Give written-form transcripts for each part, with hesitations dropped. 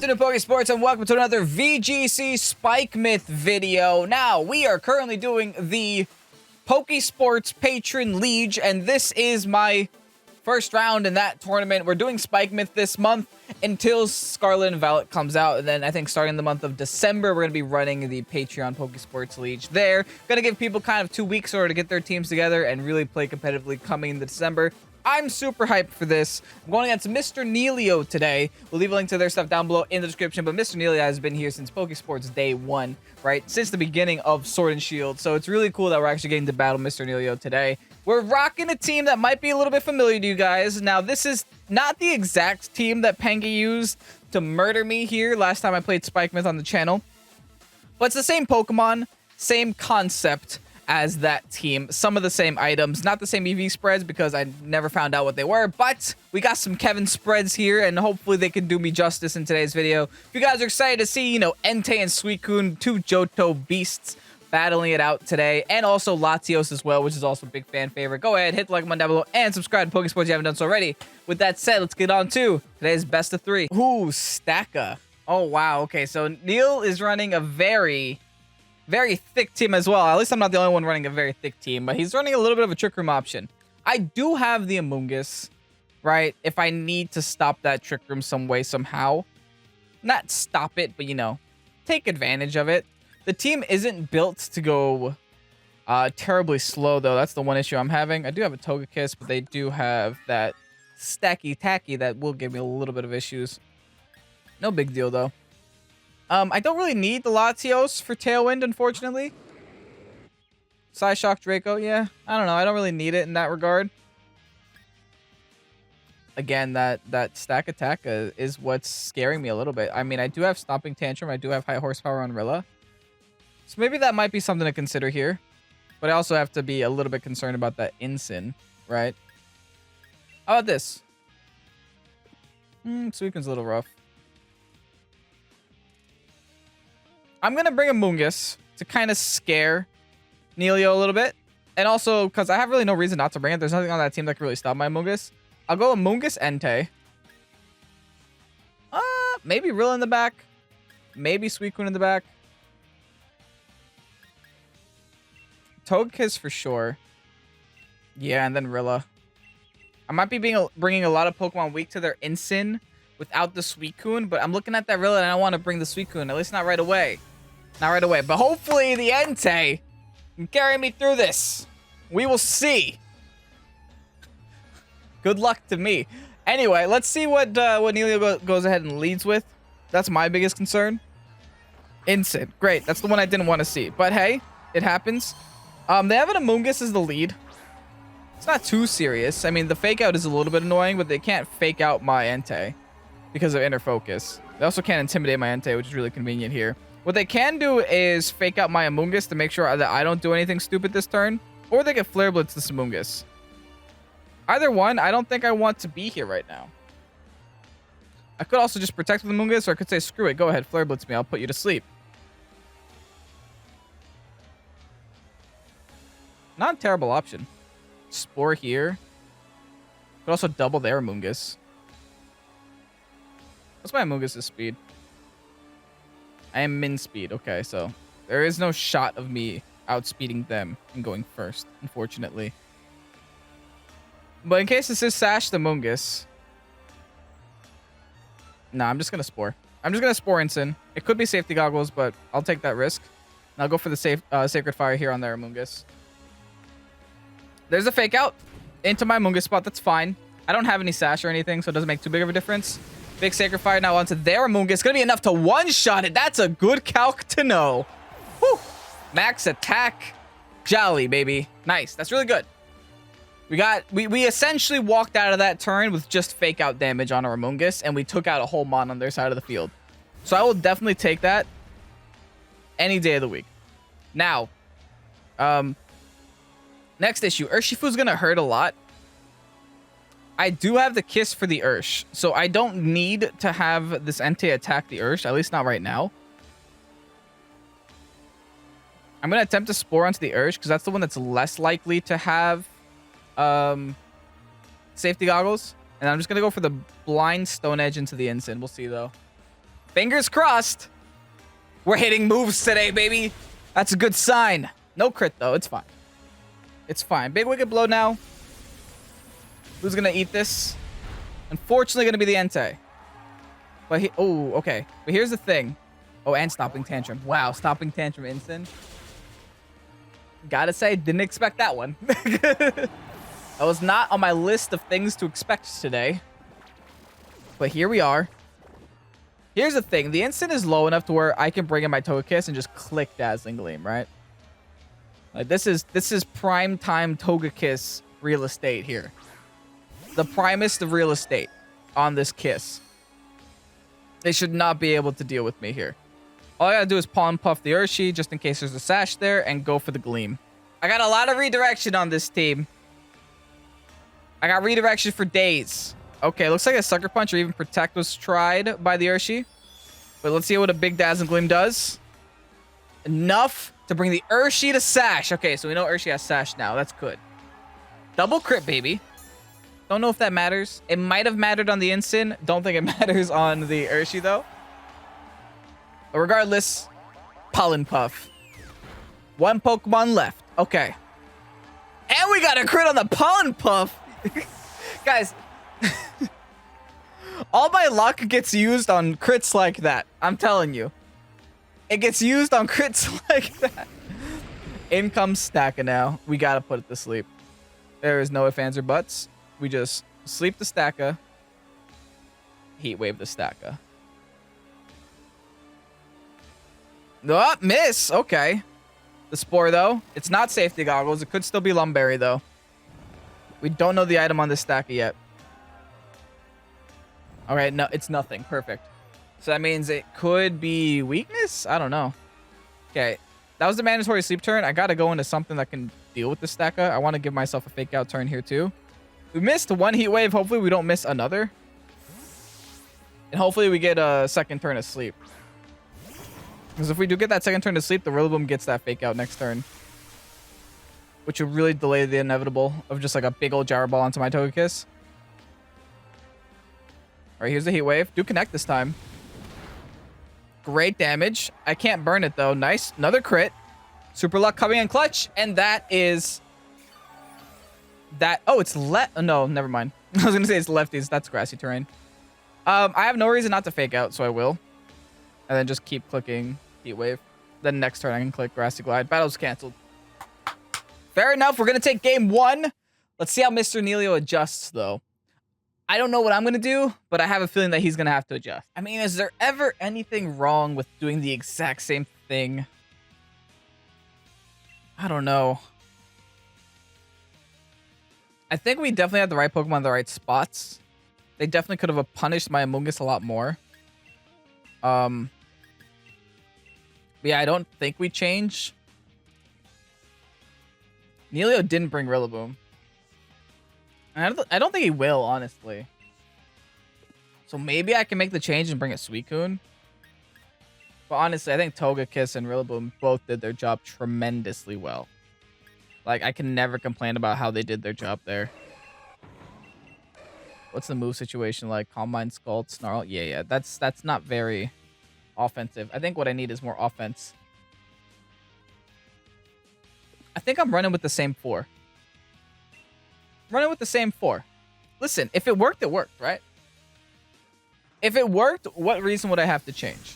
afternoon, Pokesports, and welcome to another VGC SPIKEMUTH video. Now, we are currently doing the Pokesports Patron Liege, and this is my first round in that tournament. We're doing SPIKEMUTH this month until Scarlet and Violet comes out, and then I think starting the month of December, we're going to be running the Patreon Pokesports Liege there. Going to give people kind of 2 weeks in order to get their teams together and really play competitively coming into December. I'm super hyped for this. I'm going against Mr. Nealio today. We'll leave a link to their stuff down below in the description, but Mr. Nealio has been here since Pokesports day one, right? Since the beginning of Sword and Shield, so it's really cool that we're actually getting to battle Mr. Nealio today. We're rocking a team that might be a little bit familiar to you guys. Now, this is not the exact team that Penga used to murder me here last time I played SPIKEMUTH on the channel, but it's the same Pokemon, same concept as that team. Some of the same items, not the same EV spreads because I never found out what they were, but we got some Kevin spreads here, and hopefully they can do me justice in today's video. If you guys are excited to see, Entei and Suicune, two Johto beasts, battling it out today, and also Latios as well, which is also a big fan favorite, go ahead, hit the like button down below, and subscribe to Pokesports if you haven't done so already. With that said, let's get on to today's best of 3. Ooh, Stacka. Oh, wow. Okay, so Neil is running a very thick team as well. At least I'm not the only one running a very thick team, but he's running a little bit of a Trick Room option. I do have the Amoonguss, right? If I need to stop that Trick Room some way, somehow. Not stop it, but, take advantage of it. The team isn't built to go terribly slow, though. That's the one issue I'm having. I do have a Togekiss, but they do have that Stacky Tacky that will give me a little bit of issues. No big deal, though. I don't really need the Latios for Tailwind, unfortunately. Psyshock Draco, yeah. I don't know. I don't really need it in that regard. Again, that stack attack is what's scaring me a little bit. I mean, I do have Stomping Tantrum. I do have high horsepower on Rilla. So maybe that might be something to consider here. But I also have to be a little bit concerned about that Incin, right? How about this? Suicune's a little rough. I'm going to bring Amoonguss to kind of scare Nealio a little bit. And also, because I have really no reason not to bring it. There's nothing on that team that can really stop my Amoonguss. I'll go Amoonguss Entei. Maybe Rilla in the back. Maybe Suicune in the back. Togekiss for sure. Yeah, and then Rilla. I might be bringing a lot of Pokemon weak to their Incin without the Suicune, but I'm looking at that Rilla and I don't want to bring the Suicune, at least not right away. Not right away, but hopefully the Entei can carry me through this. We will see. Good luck to me. Anyway, let's see what Nealio goes ahead and leads with. That's my biggest concern. Incin. Great. That's the one I didn't want to see. But hey, it happens. They have an Amoonguss as the lead. It's not too serious. I mean, the fake out is a little bit annoying, but they can't fake out my Entei because of inner focus. They also can't intimidate my Entei, which is really convenient here. What they can do is fake out my Amoonguss to make sure that I don't do anything stupid this turn, or they can Flare Blitz this Amoonguss. Either one, I don't think I want to be here right now. I could also just protect with Amoonguss, or I could say, screw it, go ahead, Flare Blitz me, I'll put you to sleep. Not a terrible option. Spore here. Could also double their Amoonguss. What's my Amoonguss' speed? I am min speed. Okay, so there is no shot of me outspeeding them and going first, unfortunately. But in case this is Sash the Amoonguss. Nah, I'm just going to Spore. I'm just going to Spore Incin. It could be Safety Goggles, but I'll take that risk. And I'll go for the Sacred Fire here on their Amoonguss. There's a fake out into my Amoonguss spot. That's fine. I don't have any Sash or anything, so it doesn't make too big of a difference. Big Sacred Fire now onto their Amoonguss. It's going to be enough to one-shot it. That's a good calc to know. Whew. Max attack. Jolly, baby. Nice. That's really good. We essentially walked out of that turn with just fake out damage on our Amoonguss, and we took out a whole Mon on their side of the field. So I will definitely take that any day of the week. Now, next issue. Urshifu's going to hurt a lot. I do have the Kiss for the Ursh, so I don't need to have this Entei attack the Ursh, at least not right now. I'm going to attempt to Spore onto the Ursh, because that's the one that's less likely to have Safety Goggles. And I'm just going to go for the blind Stone Edge into the Incin. We'll see, though. Fingers crossed. We're hitting moves today, baby. That's a good sign. No crit, though. It's fine. It's fine. Big Wicked Blow now. Who's going to eat this? Unfortunately, going to be the Entei. But he... Oh, okay. But here's the thing. Oh, and Stopping Tantrum. Wow, Stopping Tantrum instant. Gotta say, didn't expect that one. That was not on my list of things to expect today. But here we are. Here's the thing. The instant is low enough to where I can bring in my Togekiss and just click Dazzling Gleam, right? Like this is prime time Togekiss real estate here. The primest of real estate on this Kiss. They should not be able to deal with me here. All I gotta do is Pollen Puff the Urshi just in case there's a Sash there and go for the Gleam. I got a lot of redirection on this team. I got redirection for days. Okay, looks like a Sucker Punch or even Protect was tried by the Urshi. But let's see what a big Dazzling Gleam does. Enough to bring the Urshi to Sash. Okay, so we know Urshi has Sash now. That's good. Double crit, baby. Don't know if that matters. It might have mattered on the Instant. Don't think it matters on the Urshi, though. But regardless, Pollen Puff. One Pokemon left. Okay. And we got a crit on the Pollen Puff. Guys, all my luck gets used on crits like that. I'm telling you. It gets used on crits like that. In comes Stacka now. We got to put it to sleep. There is no ifs, ands, or buts. We just sleep the Stacka. Heat Wave the Stacka. Oh, miss. Okay. The Spore, though. It's not Safety Goggles. It could still be Lumberry, though. We don't know the item on this Stacka yet. All right, no, it's nothing. Perfect. So that means it could be Weakness? I don't know. Okay. That was the mandatory sleep turn. I got to go into something that can deal with the Stacka. I want to give myself a Fake Out turn here, too. We missed one Heat Wave. Hopefully, we don't miss another. And hopefully, we get a second turn of sleep. Because if we do get that second turn to sleep, the Rillaboom gets that Fake Out next turn. Which would really delay the inevitable of just like a big old Gyro Ball onto my Togekiss. Alright, here's the Heat Wave. Do connect this time. Great damage. I can't burn it though. Nice. Another crit. Super Luck coming in clutch. And that is... that... Oh, it's no, never mind. I was going to say it's lefties. That's grassy terrain. I have no reason not to Fake Out, so I will. And then just keep clicking Heat Wave. Then next turn I can click Grassy Glide. Battle's canceled. Fair enough. We're going to take game one. Let's see how Mr. Nealio adjusts, though. I don't know what I'm going to do, but I have a feeling that he's going to have to adjust. I mean, is there ever anything wrong with doing the exact same thing? I don't know. I think we definitely had the right Pokemon in the right spots. They definitely could have punished my Amoonguss a lot more. But yeah, I don't think we change. Nealio didn't bring Rillaboom. I don't think he will, honestly. So maybe I can make the change and bring a Suicune. But honestly, I think Togekiss and Rillaboom both did their job tremendously well. Like, I can never complain about how they did their job there. What's the move situation like? Calm Mind, Scald, Snarl? Yeah. That's not very offensive. I think what I need is more offense. I think I'm running with the same 4. Running with the same 4. Listen, if it worked, it worked, right? If it worked, what reason would I have to change?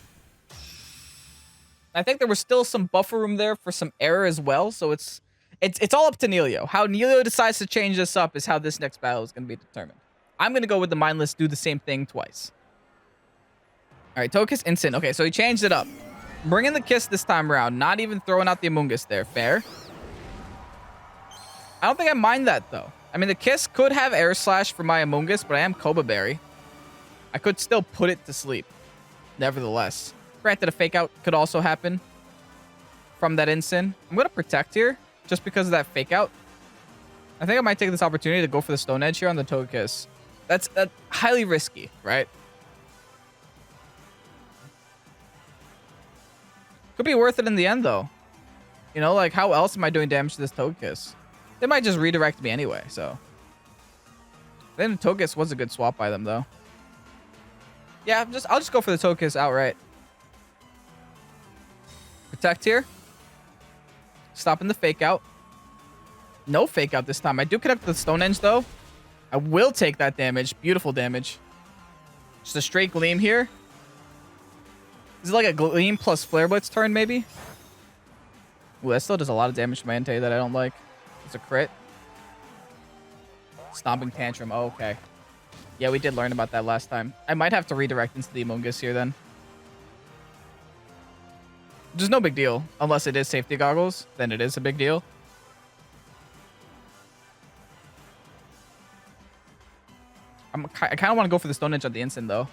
I think there was still some buffer room there for some error as well, so it's all up to Nealio. How Nealio decides to change this up is how this next battle is going to be determined. I'm going to go with the Mindless, do the same thing twice. All right, Togekiss Instant. Okay, so he changed it up. Bringing the Kiss this time around, not even throwing out the Amoonguss there. Fair. I don't think I mind that, though. I mean, the Kiss could have Air Slash for my Amoonguss, but I am Koba Berry. I could still put it to sleep, nevertheless. Granted, a Fake Out could also happen from that instant. I'm going to Protect here, just because of that Fake Out. I think I might take this opportunity to go for the Stone Edge here on the Togekiss. That's highly risky, right? Could be worth it in the end, though. You know, like, how else am I doing damage to this Togekiss? They might just redirect me anyway, so. Then Togekiss was a good swap by them, though. Yeah, I'll just go for the Togekiss outright. Protect here. Stopping the fake out. No fake out this time. I do connect the Stone Edge though. I will take that damage. Beautiful damage. Just a straight Gleam here. Is it like a Gleam plus Flare Blitz turn maybe? Ooh, that still does a lot of damage to my Entei that I don't like. It's a crit. Stomping Tantrum. Oh, okay. Yeah, we did learn about that last time. I might have to redirect into the Amoonguss here then. Which is no big deal. Unless it is safety goggles, then it is a big deal. I kind of want to go for the Stone Edge on the instant though.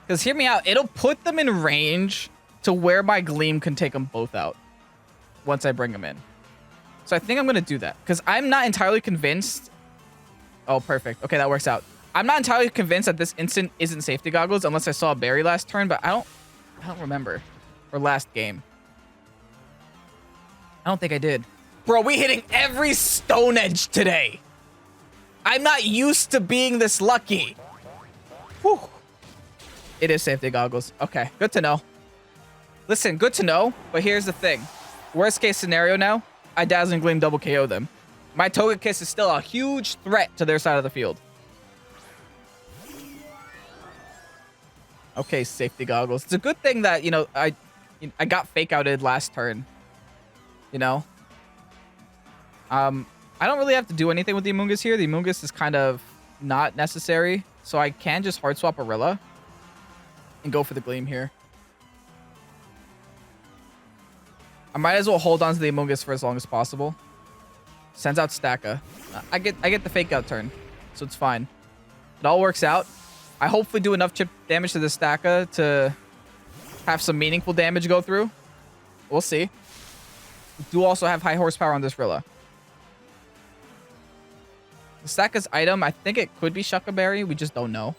Because hear me out, it'll put them in range to where my Gleam can take them both out once I bring them in. So I think I'm going to do that because I'm not entirely convinced. Oh, perfect. Okay, that works out. I'm not entirely convinced that this instant isn't safety goggles unless I saw a berry last turn, but I don't remember. Or last game. I don't think I did. Bro, we hitting every Stone Edge today. I'm not used to being this lucky. Whew. It is safety goggles. Okay, good to know. Listen, good to know, but here's the thing. Worst case scenario now, I Dazzling Gleam double KO them. My Togekiss is still a huge threat to their side of the field. Okay, safety goggles. It's a good thing that, you know, I got fake outed last turn. You know? I don't really have to do anything with the Amoonguss here. The Amoonguss is kind of not necessary. So I can just hard swap a Rilla and go for the Gleam here. I might as well hold on to the Amoonguss for as long as possible. Sends out Stacka. I get the fake out turn, so it's fine. It all works out. I hopefully do enough chip damage to the Stacka to have some meaningful damage go through. We'll see. We do also have high horsepower on this Rilla. The Stacka's item, I think it could be Shucka Berry. We just don't know.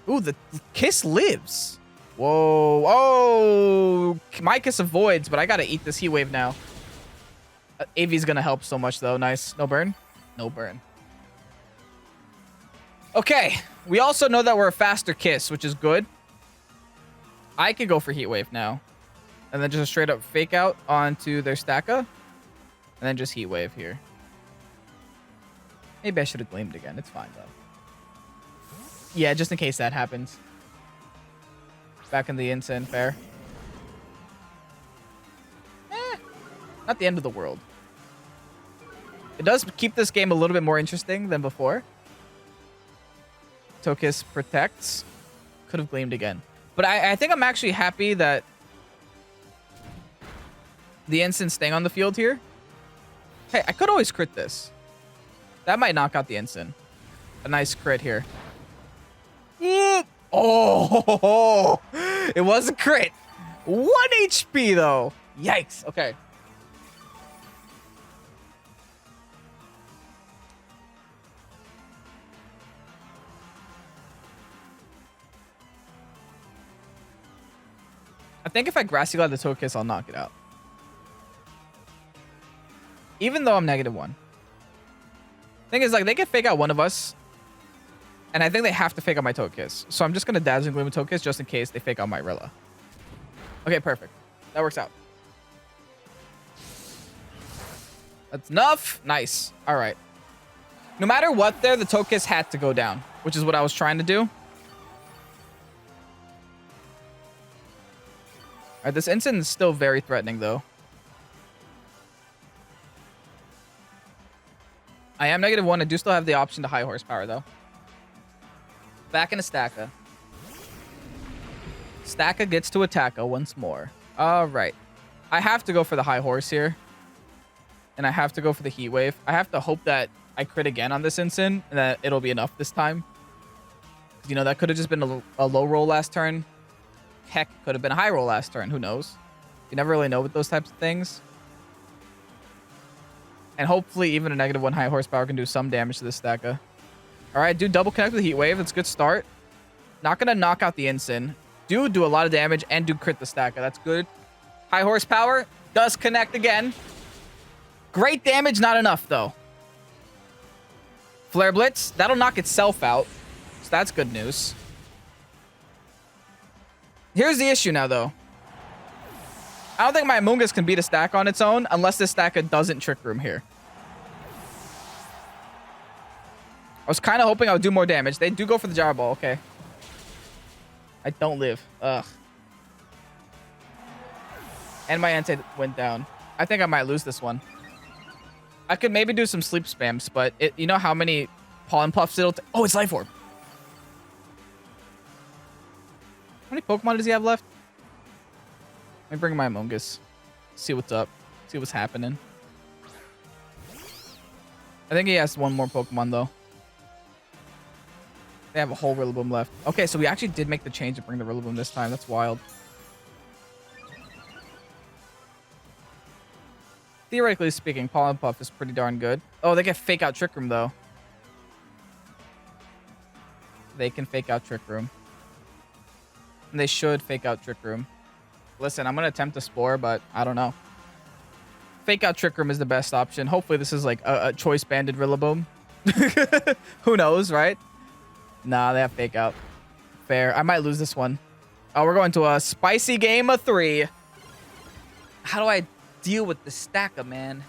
Ooh, the Kiss lives. Whoa. Oh, my Kiss avoids, but I gotta eat this Heat Wave now. AV's gonna help so much though. Nice. No burn? No burn. Okay. We also know that we're a faster Kiss, which is good. I could go for Heat Wave now. And then just a straight up fake out onto their Stacka. And then just Heat Wave here. Maybe I should have Gleamed again. It's fine though. Yeah, just in case that happens. Back in the instant. Fair. Not the end of the world. It does keep this game a little bit more interesting than before. Togekiss protects. Could have Gleamed again. But I think I'm actually happy that the instant staying on the field here. Hey, I could always crit this. That might knock out the instant. A nice crit here. Oh, it was a crit. 1 HP though. Yikes. Okay. I think if I Grassy Glide the Togekiss, I'll knock it out. Even though I'm -1. Thing is, like, they can fake out one of us. And I think they have to fake out my Togekiss. So I'm just going to Dazzling Gleam with Togekiss just in case they fake out my Rilla. Okay, perfect. That works out. That's enough. Nice. All right. No matter what there, the Togekiss had to go down, which is what I was trying to do. All right, this instant is still very threatening, though. I am -1. I do still have the option to high horsepower, though. Back into Stacka. Stacka gets to Attacka once more. All right. I have to go for the high horse here. And I have to go for the Heat Wave. I have to hope that I crit again on this instant and that it'll be enough this time. You know, that could have just been a low roll last turn. Heck, could have been a high roll last turn. Who knows? You never really know with those types of things. And hopefully even a -1 high horsepower can do some damage to this Stacka. All right, do double connect with Heat Wave. That's a good start. Not going to knock out the instant. Do a lot of damage and do crit the Stacka. That's good. High horsepower does connect again. Great damage, not enough though. Flare Blitz, that'll knock itself out. So that's good news. Here's the issue now, though. I don't think my Amoonguss can beat a stack on its own unless this stacker doesn't Trick Room here. I was kind of hoping I would do more damage. They do go for the Gyro Ball. Okay. I don't live. Ugh. And my Entei went down. I think I might lose this one. I could maybe do some sleep spams, but you know how many Pollen Puffs it'll take? Oh, it's Life Orb. How many Pokemon does he have left? Let me bring my Amoonguss. See what's up. See what's happening. I think he has one more Pokemon, though. They have a whole Rillaboom left. Okay, so we actually did make the change to bring the Rillaboom this time. That's wild. Theoretically speaking, Pollen Puff is pretty darn good. Oh, they can fake out Trick Room, though. They can fake out Trick Room. And they should fake out Trick Room. Listen, I'm going to attempt to Spore, but I don't know. Fake out Trick Room is the best option. Hopefully this is like a choice banded Rillaboom. Who knows, right? Nah, they have fake out. Fair. I might lose this one. Oh, we're going to a spicy game of 3. How do I deal with the stacker, man?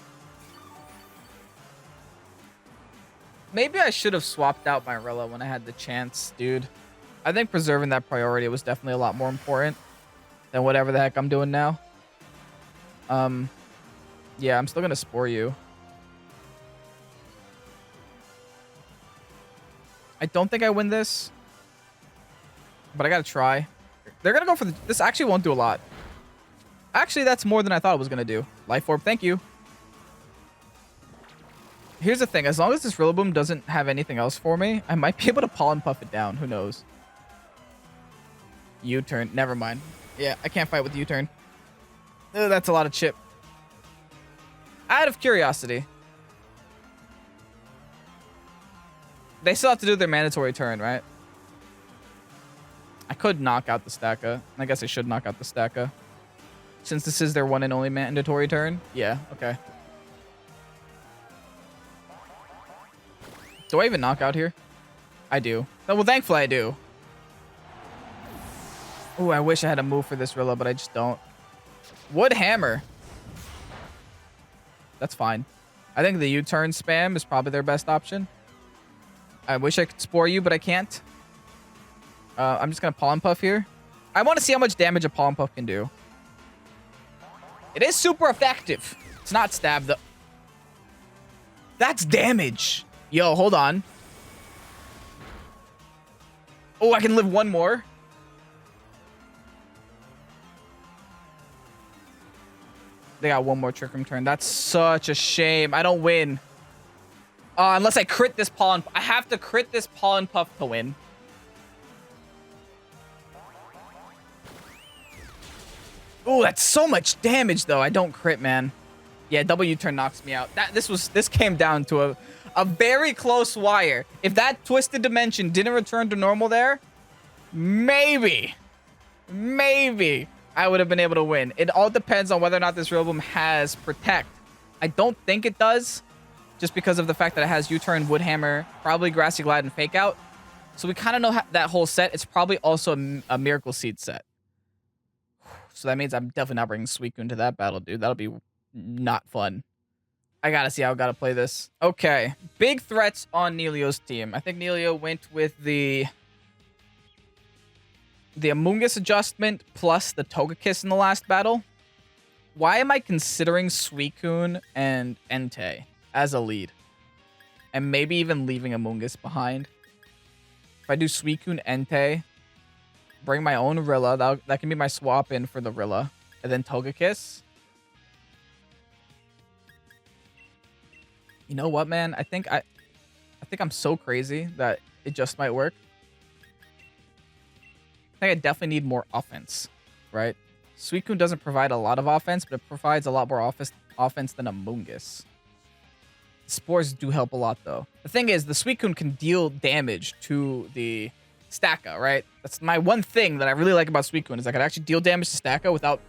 Maybe I should have swapped out my Rilla when I had the chance, dude. I think preserving that priority was definitely a lot more important than whatever the heck I'm doing now. Yeah, I'm still gonna Spore you. I don't think I win this, but I gotta try. They're gonna go for the... This actually won't do a lot. Actually, that's more than I thought it was gonna do. Life Orb, thank you. Here's the thing. As long as this Rillaboom doesn't have anything else for me, I might be able to Pollen Puff it down. Who knows? U-turn. Never mind. Yeah, I can't fight with U-turn. That's a lot of chip. Out of curiosity, they still have to do their mandatory turn, right? I could knock out the Stacka. I guess I should knock out the Stacka. Since this is their one and only mandatory turn. Yeah, okay. Do I even knock out here? I do. Oh, well, thankfully I do. Oh, I wish I had a move for this Rilla, but I just don't. Wood Hammer. That's fine. I think the U-turn spam is probably their best option. I wish I could Spore you, but I can't. I'm just going to Pollen Puff here. I want to see how much damage a Pollen Puff can do. It is super effective. It's not stab, though. That's damage. Yo, hold on. Oh, I can live one more. They got one more Trick Room turn. That's such a shame. I don't win. Unless I crit this Pollen... I have to crit this Pollen Puff to win. Oh, that's so much damage, though. I don't crit, man. Yeah, double U-turn knocks me out. This came down to a very close wire. If that Twisted Dimension didn't return to normal there, maybe I would have been able to win. It all depends on whether or not this Rillaboom has Protect. I don't think it does, just because of the fact that it has U-turn, Wood Hammer, probably Grassy Glide, and Fake Out. So we kind of know that whole set. It's probably also a Miracle Seed set. So that means I'm definitely not bringing Suicune to that battle, dude. That'll be not fun. I gotta see how I gotta play this. Okay, big threats on Nealio's team. I think Nealio went with the Amoonguss adjustment plus the Togekiss in the last battle. Why am I considering Suicune and Entei as a lead? And maybe even leaving Amoonguss behind. If I do Suicune, Entei, bring my own Rilla, that can be my swap in for the Rilla, and then Togekiss. You know what, man? I think I'm so crazy that it just might work. I think I definitely need more offense, right? Suicune doesn't provide a lot of offense, but it provides a lot more offense than Amoonguss. Spores do help a lot, though. The thing is, the Suicune can deal damage to the Stacka, right? That's my one thing that I really like about Suicune, is I can actually deal damage to Stacka without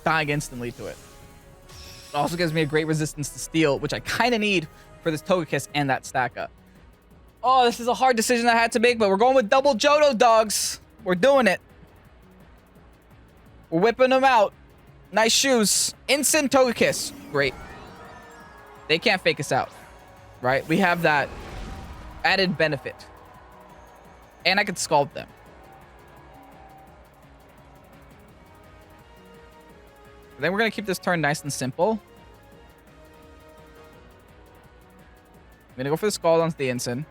dying instantly to it. It also gives me a great resistance to Steel, which I kind of need for this Togekiss and that Stacka. Oh, this is a hard decision I had to make, but we're going with double Johto dogs. We're doing it. We're whipping them out. Nice shoes. Instant Togekiss. Great. They can't fake us out, right? We have that added benefit. And I could Scald them. Then we're going to keep this turn nice and simple. I'm going to go for the Scald onto the Ensign.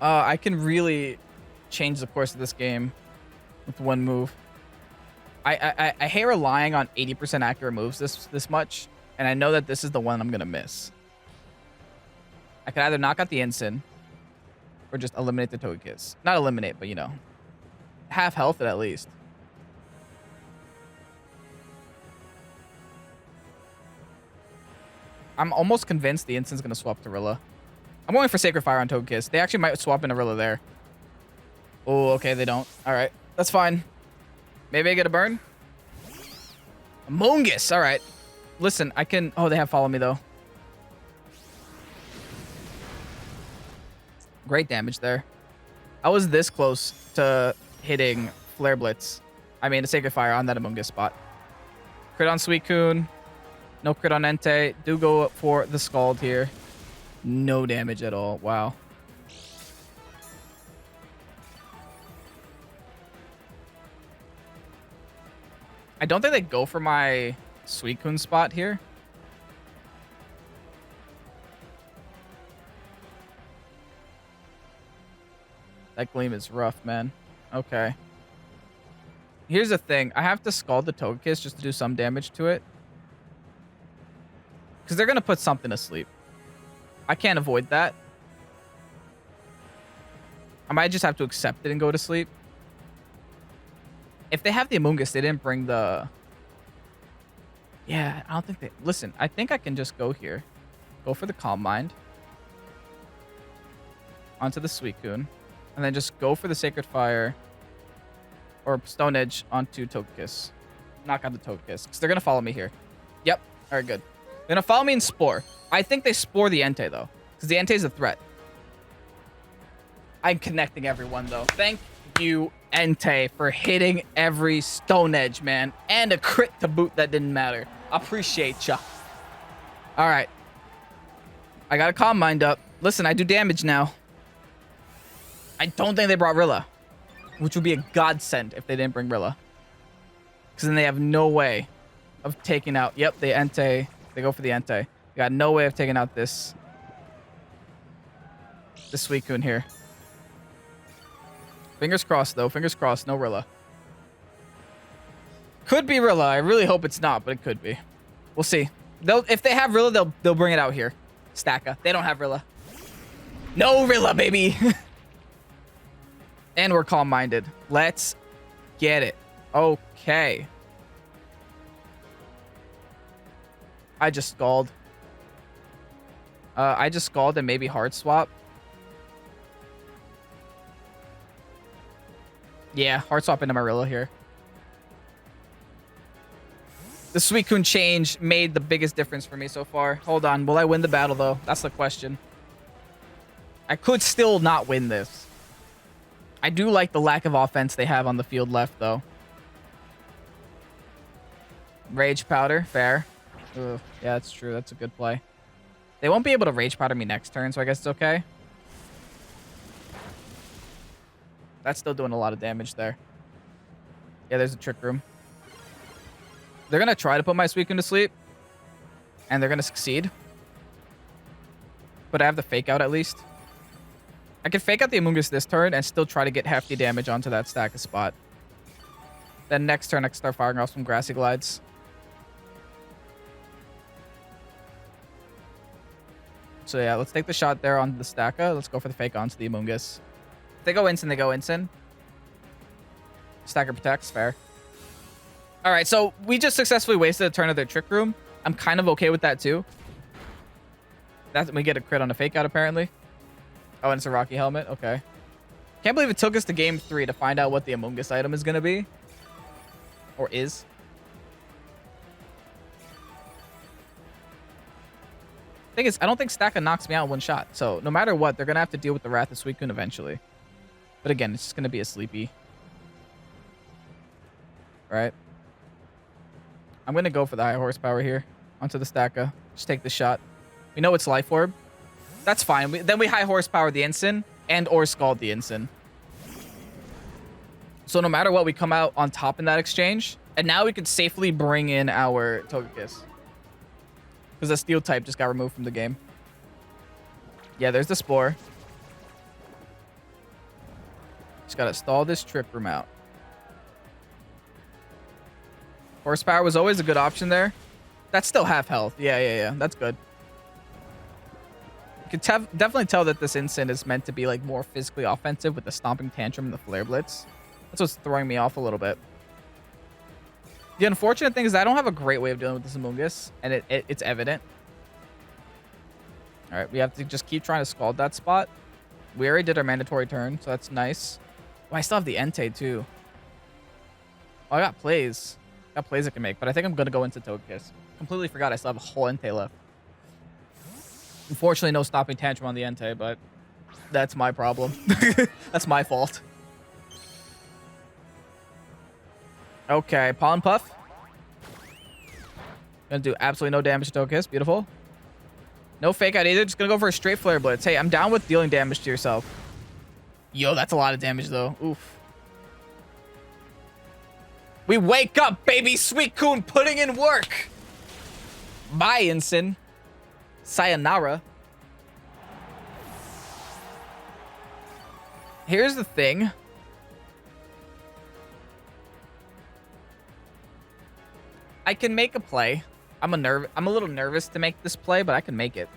I can really change the course of this game with one move. I hate relying on 80% accurate moves this much, and I know that this is the one I'm going to miss. I could either knock out the Ensign or just eliminate the Togekiss. Not eliminate, but, you know, half health at least. I'm almost convinced the Ensign's going to swap to Rilla. I'm going for Sacred Fire on Togekiss. They actually might swap in a Rilla there. Oh, okay, they don't. All right, that's fine. Maybe I get a burn? Amoonguss, all right. Listen, I can... Oh, they have Follow Me, though. Great damage there. I was this close to hitting Flare Blitz. I mean, a Sacred Fire on that Amoonguss spot. Crit on Suicune. No crit on Entei. Do go for the Scald here. No damage at all. Wow. I don't think they go for my Suicune spot here. That Gleam is rough, man. Okay. Here's the thing. I have to Scald the Togekiss just to do some damage to it. Because they're going to put something to sleep. I can't avoid that. I might just have to accept it and go to sleep. If they have the Amoonguss, they didn't bring the... Yeah, I don't think they... Listen, I think I can just go here. Go for the Calm Mind. Onto the Suicune. And then just go for the Sacred Fire. Or Stone Edge onto Togekiss. Knock out the Togekiss. Because they're going to follow me here. Yep. All right, good. They're going to follow me in Spore. I think they Spore the Entei, though. Because the Entei is a threat. I'm connecting everyone, though. Thank you, Entei, for hitting every Stone Edge, man. And a crit to boot that didn't matter. Appreciate ya. All right. I got a Calm Mind up. Listen, I do damage now. I don't think they brought Rilla. Which would be a godsend if they didn't bring Rilla. Because then they have no way of taking out... Yep, they Entei. They go for the Entei. They got no way of taking out this Suicune here. Fingers crossed, though. Fingers crossed. No Rilla. Could be Rilla. I really hope it's not, but it could be. We'll see. If they have Rilla, they'll bring it out here. Stacka. They don't have Rilla. No Rilla, baby. And we're calm-minded. Let's get it. Okay. I just Scald. I just Scald and maybe Hard Swap. Yeah, Hard Swap into Marilla here. The Suicune change made the biggest difference for me so far. Hold on. Will I win the battle, though? That's the question. I could still not win this. I do like the lack of offense they have on the field left, though. Rage Powder. Fair. Ugh. Yeah, that's true. That's a good play. They won't be able to Rage Powder me next turn, so I guess it's okay. That's still doing a lot of damage there. Yeah, there's a Trick Room. They're going to try to put my Suicune to sleep. And they're going to succeed. But I have the Fake Out at least. I can Fake Out the Amoonguss this turn and still try to get hefty damage onto that stack of spot. Then next turn I can start firing off some Grassy Glides. So yeah, let's take the shot there on the Stacka. Let's go for the Fake onto the Amoonguss. If they go Ensign, they go Ensign. Stacker protects, fair. All right, so we just successfully wasted a turn of their Trick Room. I'm kind of okay with that too. We get a crit on a Fake Out apparently. Oh, and it's a Rocky Helmet. Okay. Can't believe it took us to game 3 to find out what the Amoonguss item is going to be. Or is. Thing is, I don't think Stacka knocks me out in one shot. So no matter what, they're going to have to deal with the Wrath of Suicune eventually. But again, it's just going to be a sleepy. Right? I'm going to go for the high horsepower here. Onto the Stacka. Just take the shot. We know it's Life Orb. That's fine. Then we high horsepower the Ensign and or Scald the Ensign. So no matter what, we come out on top in that exchange. And now we can safely bring in our Togekiss. Because the Steel type just got removed from the game. Yeah, there's the Spore. Just gotta stall this Trick Room out. Horsepower was always a good option there. That's still half health. Yeah. That's good. You can definitely tell that this Ensign is meant to be like more physically offensive with the Stomping Tantrum and the Flare Blitz. That's what's throwing me off a little bit. The unfortunate thing is I don't have a great way of dealing with this Amoonguss, and it's evident. All right, we have to just keep trying to Scald that spot. We already did our mandatory turn, so that's nice. Oh, I still have the Entei too. Oh, I got plays. Got plays I can make, but I think I'm going to go into Togekiss. Completely forgot I still have a whole Entei left. Unfortunately, no Stopping Tantrum on the Entei, but that's my problem. That's my fault. Okay, Pollen Puff. Gonna do absolutely no damage to Togekiss. Beautiful. No Fake Out either. Just gonna go for a straight Flare Blitz. Hey, I'm down with dealing damage to yourself. Yo, that's a lot of damage, though. Oof. We wake up, baby. Suicune putting in work. Bye, Ensign. Sayonara. Here's the thing. I can make a play. I'm a little nervous to make this play, but I can make it.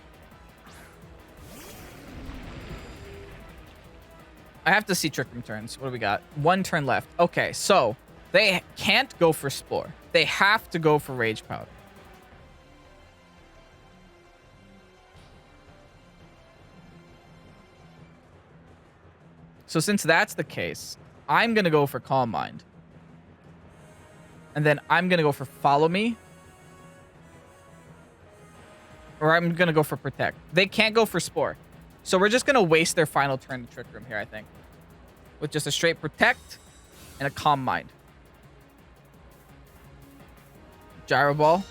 I have to see Trick Room turns. What do we got? One turn left. Okay, so they can't go for Spore. They have to go for Rage Powder. So since that's the case, I'm going to go for Calm Mind. And then I'm going to go for Follow Me. Or I'm going to go for Protect. They can't go for Spore. So we're just going to waste their final turn to Trick Room here, I think. With just a straight Protect and a Calm Mind. Gyro Ball.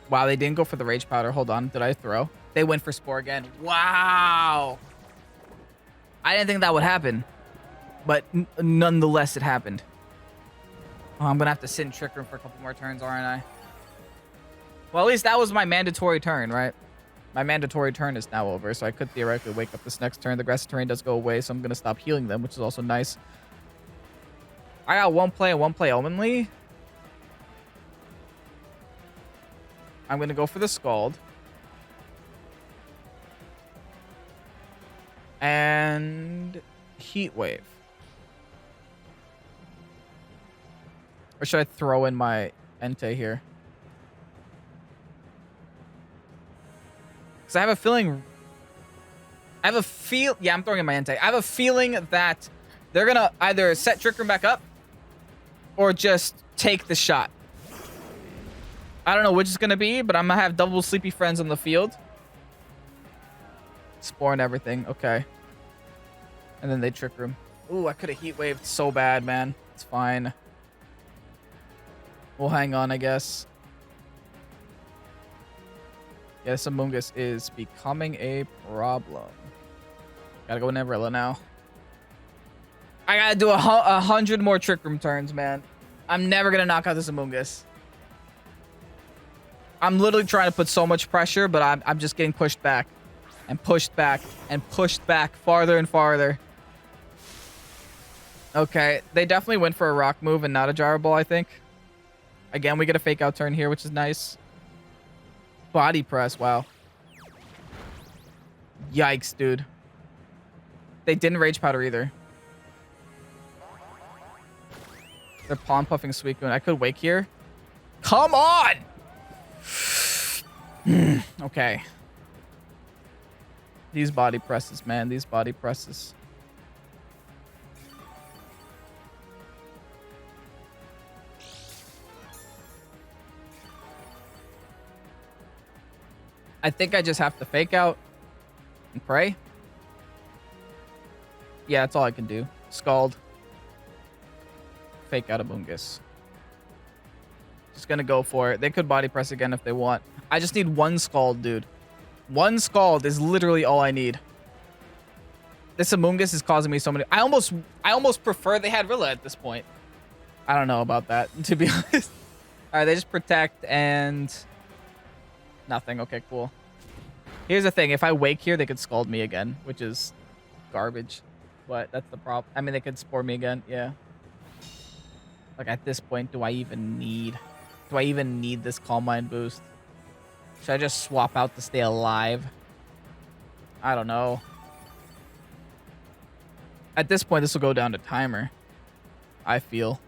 Wow, they didn't go for the Rage Powder. Hold on. Did I throw? They went for Spore again. Wow. I didn't think that would happen. But nonetheless, it happened. Oh, I'm going to have to sit in Trick Room for a couple more turns, aren't I? Well, at least that was my mandatory turn, right? My mandatory turn is now over, so I could theoretically wake up this next turn. The Grassy terrain does go away, so I'm going to stop healing them, which is also nice. I got one play and one play only. I'm going to go for the Scald. And Heat Wave. Or should I throw in my Entei here? Because I have a feeling... Yeah, I'm throwing in my Entei. I have a feeling that they're going to either set Trick Room back up or just take the shot. I don't know which it's going to be, but I'm going to have double Sleepy Friends on the field. Spore and everything. Okay. And then they Trick Room. Ooh, I could have Heat Waved so bad, man. It's fine. We'll hang on, I guess. Yeah, this Amoonguss is becoming a problem. Gotta go Neverilla now. I gotta do 100 more Trick Room turns, man. I'm never gonna knock out this Amoonguss. I'm literally trying to put so much pressure, but I'm just getting pushed back. And pushed back. And pushed back farther and farther. Okay, they definitely went for a Rock move and not a Gyro Ball, I think. Again, we get a Fake Out turn here, which is nice. Body Press, wow. Yikes, dude. They didn't Rage Powder either. They're Palm Puffing Suicune. I could Wake here. Come on! Okay. These body presses, man. These body presses. I think I just have to fake out and pray. Yeah, that's all I can do. Scald. Fake out a Bungus. Just gonna go for it. They could body press again if they want. I just need one Scald, dude. One Scald is literally all I need. This Amoongus is causing me so many... I almost prefer they had Rilla at this point. I don't know about that, to be honest. Alright, they just protect and... nothing. Okay, cool. Here's the thing. If I wake here, they could Scald me again, which is garbage. But that's the problem. I mean, they could Spore me again. Yeah. Like, at this point, do I even need this Calm Mind boost? Should I just swap out to stay alive? I don't know. At this point, this will go down to timer. I feel.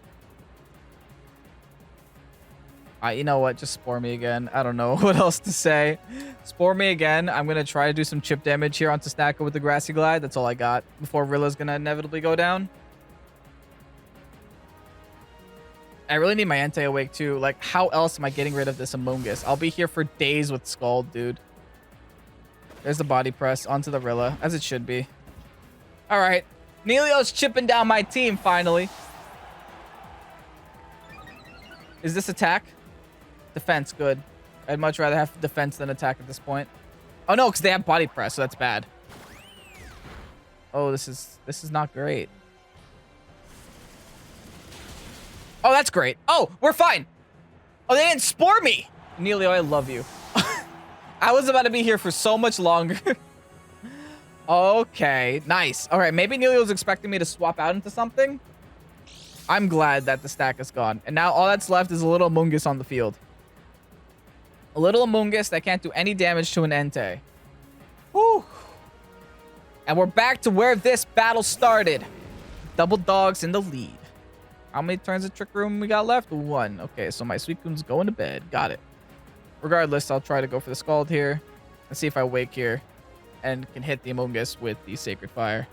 You know what? Just Spore me again. I don't know what else to say. Spore me again. I'm going to try to do some chip damage here onto Snacko with the Grassy Glide. That's all I got before Rilla's going to inevitably go down. I really need my Entei awake too. Like, how else am I getting rid of this Amoongus? I'll be here for days with Scald, dude. There's the body press onto the Rilla, as it should be. All right. Nealio's chipping down my team, finally. Is this attack? Defense, good. I'd much rather have defense than attack at this point. Oh, no, because they have body press, so that's bad. Oh, this is not great. Oh, that's great. Oh, we're fine. Oh, they didn't Spore me. Nealio, I love you. I was about to be here for so much longer. Okay, nice. All right, maybe Nealio's expecting me to swap out into something. I'm glad that the stack is gone. And now all that's left is a little Amoongus on the field. A little Amoongus that can't do any damage to an Entei. Whew. And we're back to where this battle started. Double dogs in the lead. How many turns of Trick Room we got left? 1. Okay, so my Suicune's going to bed. Got it. Regardless, I'll try to go for the Scald here. Let's see if I wake here and can hit the Amoongus with the Sacred Fire.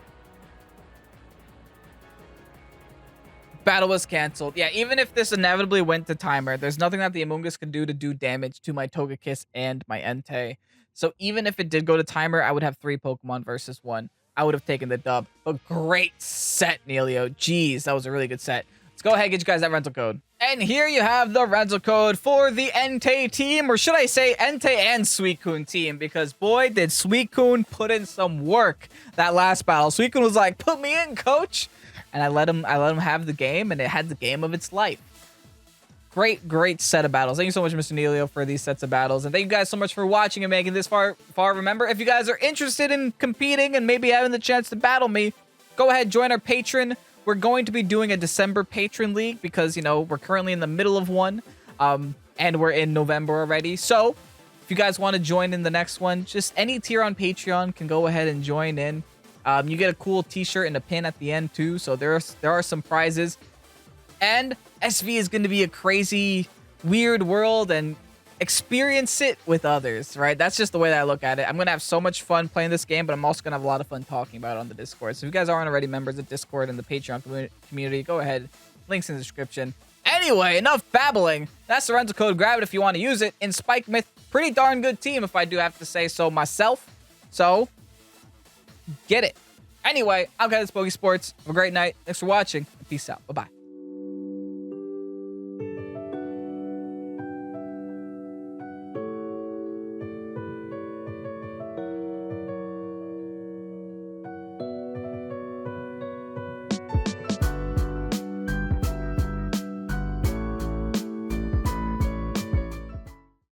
Battle was canceled. Yeah, even if this inevitably went to timer, there's nothing that the Amoongus could do to do damage to my Togekiss and my Entei. So even if it did go to timer, I would have 3 Pokemon versus 1. I would have taken the dub. But great set, Nealio. Jeez, that was a really good set. Let's go ahead and get you guys that rental code. And here you have the rental code for the Entei team, or should I say Entei and Suicune team, because boy, did Suicune put in some work that last battle. Suicune was like, put me in, coach. And I let him have the game, and it had the game of its life. Great set of battles. Thank you so much, Mr. Nealio, for these sets of battles. And thank you guys so much for watching and making this far. Remember, if you guys are interested in competing and maybe having the chance to battle me, go ahead, join our Patreon. We're going to be doing a December Patron League because, you know, we're currently in the middle of one. And we're in November already. So, if you guys want to join in the next one, just any tier on Patreon can go ahead and join in. You get a cool t-shirt and a pin at the end too, so there are some prizes. And SV is going to be a crazy, weird world, and experience it with others, right? That's just the way that I look at it. I'm going to have so much fun playing this game, but I'm also going to have a lot of fun talking about it on the Discord. So if you guys aren't already members of Discord and the Patreon community, go ahead. Links in the description. Anyway, enough babbling. That's the rental code. Grab it if you want to use it. In SPIKEMUTH, pretty darn good team if I do have to say so myself. So, get it. Anyway, I'm Pokesports. Have a great night. Thanks for watching. Peace out. Bye-bye.